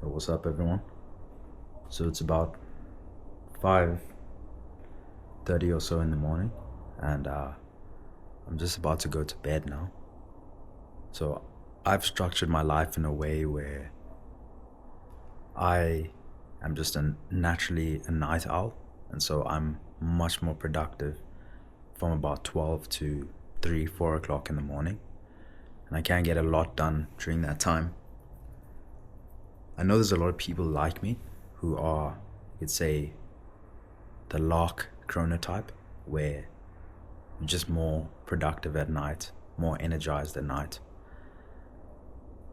What's up, everyone? So it's about 5:30 or so in the morning, and I'm just about to go to bed now. So I've structured my life in a way where I am just naturally a night owl, and so I'm much more productive from about 12 to 3, 4 o'clock in the morning, and I can get a lot done during that time. I know there's a lot of people like me who are, you'd say, the lark chronotype, where you're just more productive at night, more energized at night.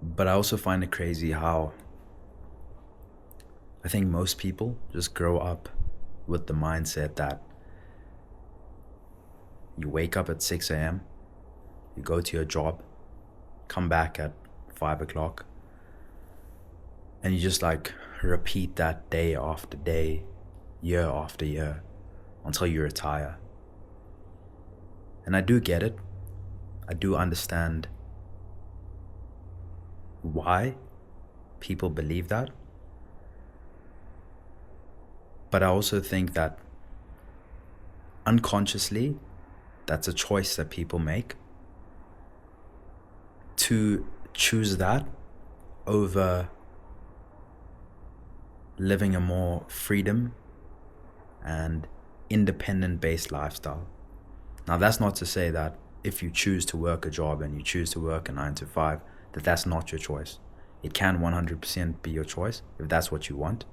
But I also find it crazy how I think most people just grow up with the mindset that you wake up at 6 a.m., you go to your job, come back at 5 o'clock, and you just like repeat that day after day, year after year, until you retire. And I do get it. I do understand why people believe that. But I also think that unconsciously, that's a choice that people make to choose that over living a more freedom and independent based lifestyle. Now, that's not to say that if you choose to work a job and you choose to work a 9 to 5, that that's not your choice. It can 100% be your choice. If that's what you want,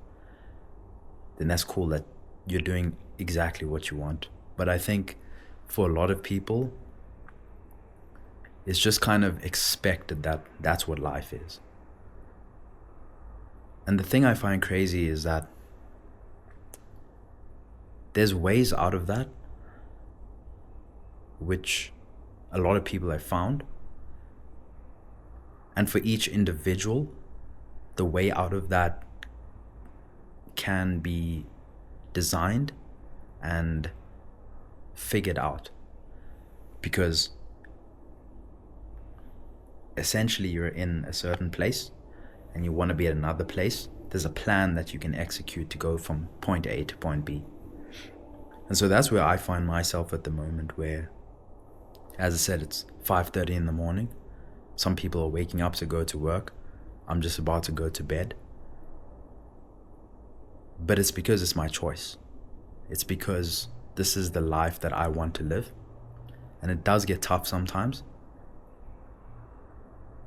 then that's cool that you're doing exactly what you want. But I think for a lot of people, it's just kind of expected that that's what life is. And the thing I find crazy is that there's ways out of that, which a lot of people have found. And for each individual, the way out of that can be designed and figured out. Because essentially you're in a certain place and you want to be at another place. There's a plan that you can execute to go from point A to point B. And so that's where I find myself at the moment, where, as I said, it's 5:30 in the morning. Some people are waking up to go to work. I'm just about to go to bed. But it's because it's my choice. It's because this is the life that I want to live. And it does get tough sometimes,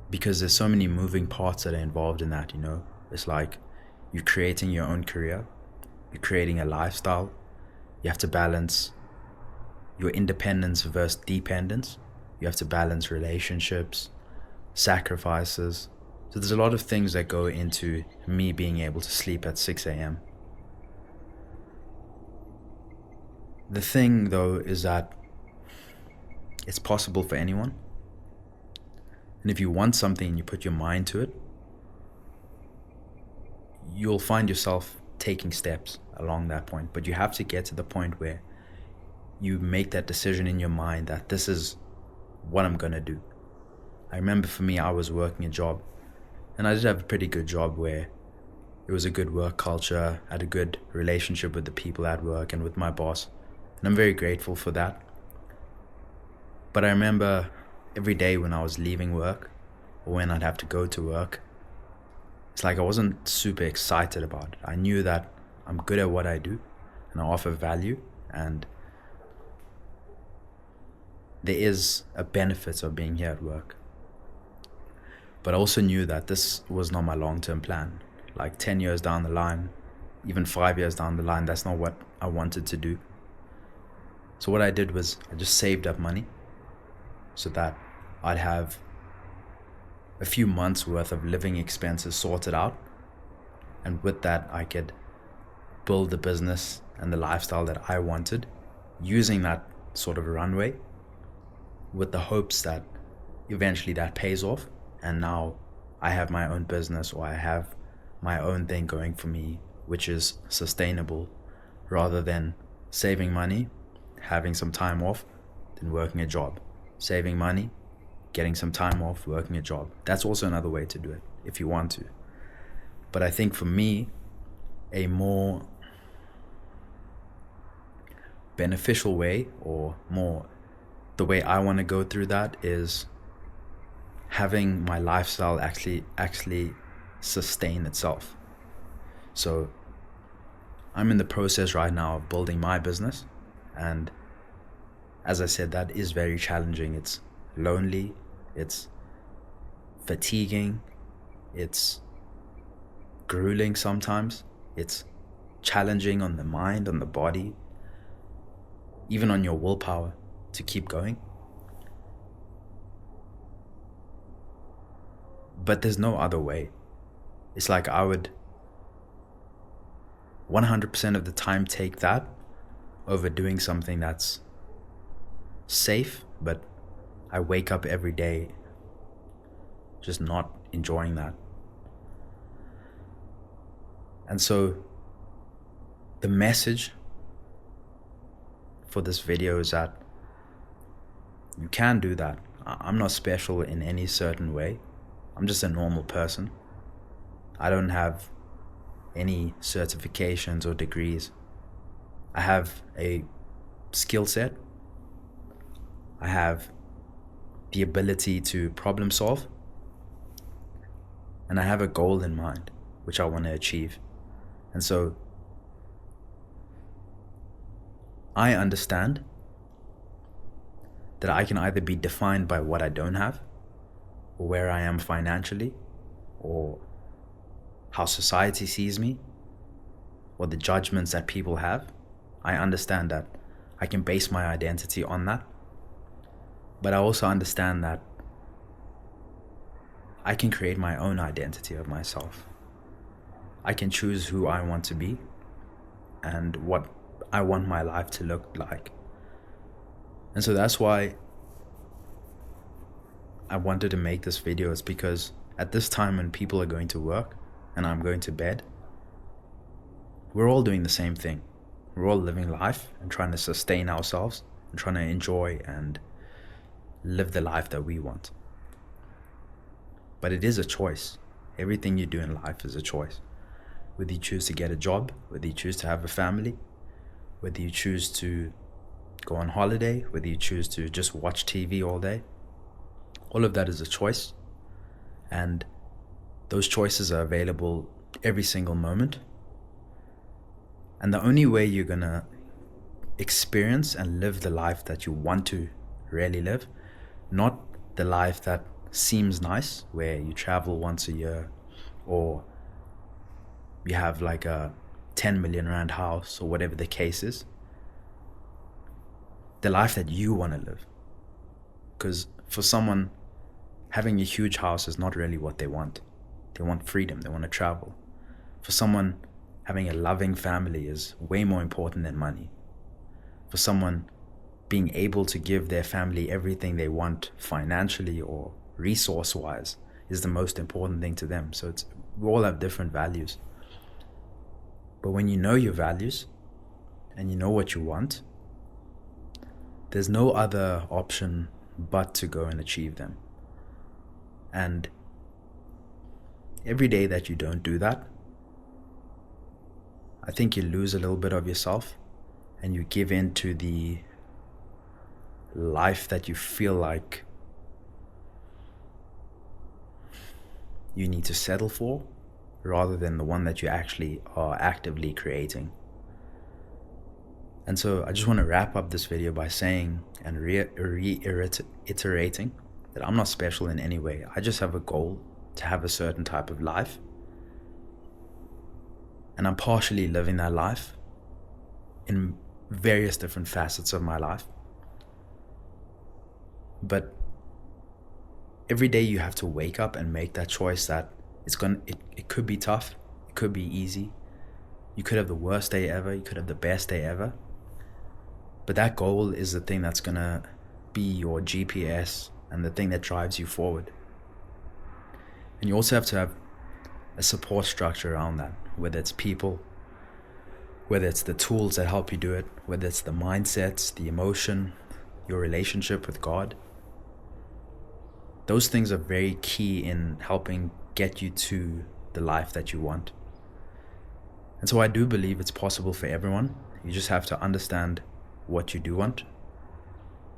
because there's so many moving parts that are involved in that, It's like you're creating your own career, you're creating a lifestyle, you have to balance your independence versus dependence, you have to balance relationships, sacrifices. So there's a lot of things that go into me being able to sleep at 6 a.m. The thing, though, is that it's possible for anyone. And if you want something and you put your mind to it, you'll find yourself taking steps along that point. But you have to get to the point where you make that decision in your mind that this is what I'm going to do. I remember for me, I was working a job, and I did have a pretty good job where it was a good work culture, I had a good relationship with the people at work and with my boss. And I'm very grateful for that. But I remember every day when I was leaving work or when I'd have to go to work, it's like I wasn't super excited about it. I knew that I'm good at what I do and I offer value, and there is a benefit of being here at work. But I also knew that this was not my long-term plan. Like 10 years down the line, even 5 years down the line, that's not what I wanted to do. So what I did was I just saved up money so that I'd have a few months worth of living expenses sorted out. And with that, I could build the business and the lifestyle that I wanted, using that sort of runway with the hopes that eventually that pays off. And now I have my own business, or I have my own thing going for me, which is sustainable, rather than saving money, having some time off, then working a job. Saving money, getting some time off, working a job. That's also another way to do it if you want to. But I think for me, a more beneficial way, or more the way I want to go through that, is having my lifestyle actually sustain itself. So I'm in the process right now of building my business, and as I said, that is very challenging. It's lonely, it's fatiguing, it's grueling sometimes, it's challenging on the mind, on the body, even on your willpower to keep going. But there's no other way. It's like I would 100% of the time take that over doing something that's safe, but I wake up every day just not enjoying that. And so the message for this video is that you can do that. I'm not special in any certain way. I'm just a normal person. I don't have any certifications or degrees. I have a skill set. I have the ability to problem solve. And I have a goal in mind, which I want to achieve. And so I understand that I can either be defined by what I don't have, or where I am financially, or how society sees me, or the judgments that people have. I understand that I can base my identity on that. But I also understand that I can create my own identity of myself. I can choose who I want to be and what I want my life to look like. And so that's why I wanted to make this video, is because at this time when people are going to work and I'm going to bed, we're all doing the same thing. We're all living life and trying to sustain ourselves and trying to enjoy and live the life that we want. But it is a choice. Everything you do in life is a choice. Whether you choose to get a job, whether you choose to have a family, whether you choose to go on holiday, whether you choose to just watch TV all day, all of that is a choice. And those choices are available every single moment. And the only way you're gonna experience and live the life that you want to really live, not the life that seems nice, where you travel once a year, or you have like a 10 million rand house, or whatever the case is, the life that you want to live. Because for someone, having a huge house is not really what they want. They want freedom, they want to travel. For someone, having a loving family is way more important than money. For someone, being able to give their family everything they want financially or resource-wise is the most important thing to them. So we all have different values. But when you know your values and you know what you want, there's no other option but to go and achieve them. And every day that you don't do that, I think you lose a little bit of yourself and you give in to the life that you feel like you need to settle for, rather than the one that you actually are actively creating. And so I just want to wrap up this video by saying and reiterating that I'm not special in any way. I just have a goal to have a certain type of life, and I'm partially living that life in various different facets of my life. But every day you have to wake up and make that choice that it could be tough, it could be easy, you could have the worst day ever, you could have the best day ever, but that goal is the thing that's gonna be your GPS and the thing that drives you forward. And you also have to have a support structure around that, whether it's people, whether it's the tools that help you do it, whether it's the mindsets, the emotion, your relationship with God. Those things are very key in helping get you to the life that you want. And so I do believe it's possible for everyone. You just have to understand what you do want,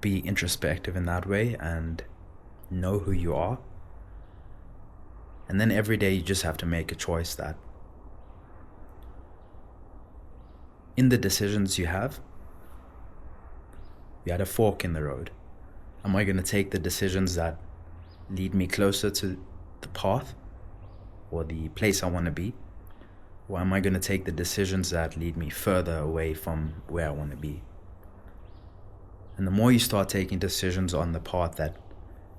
be introspective in that way, and know who you are. And then every day you just have to make a choice that in the decisions you have, you had a fork in the road. Am I going to take the decisions that lead me closer to the path or the place I want to be? Or am I going to take the decisions that lead me further away from where I want to be? And the more you start taking decisions on the path that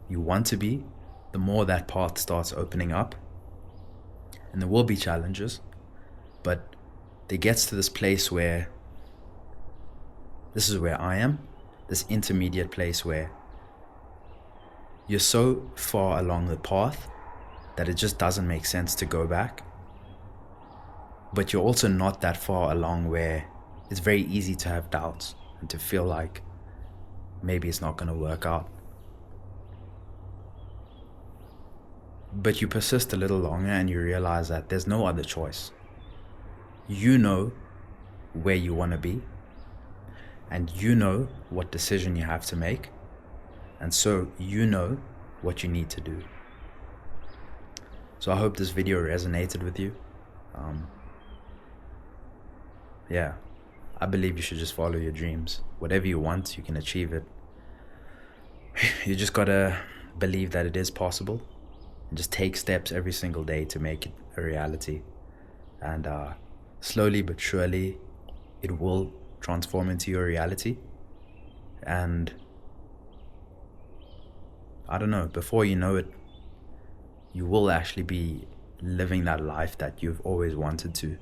you want to be, the more that path starts opening up. And there will be challenges, but it gets to this place where, this is where I am, this intermediate place where you're so far along the path that it just doesn't make sense to go back. But you're also not that far along where it's very easy to have doubts and to feel like maybe it's not going to work out. But you persist a little longer and you realize that there's no other choice. You know where you want to be, and you know what decision you have to make, and so you know what you need to do. So I hope this video resonated with you. Yeah, I believe you should just follow your dreams. Whatever you want, you can achieve it. You just gotta believe that it is possible, and just take steps every single day to make it a reality. And slowly but surely, it will transform into your reality. And I don't know, before you know it, you will actually be living that life that you've always wanted to.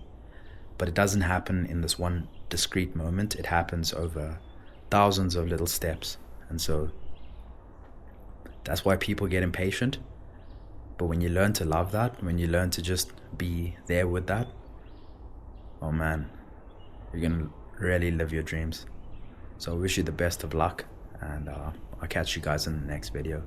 But it doesn't happen in this one discrete moment. It happens over thousands of little steps. And so that's why people get impatient. But when you learn to love that, when you learn to just be there with that, oh man, you're gonna really live your dreams. So I wish you the best of luck, and I'll catch you guys in the next video.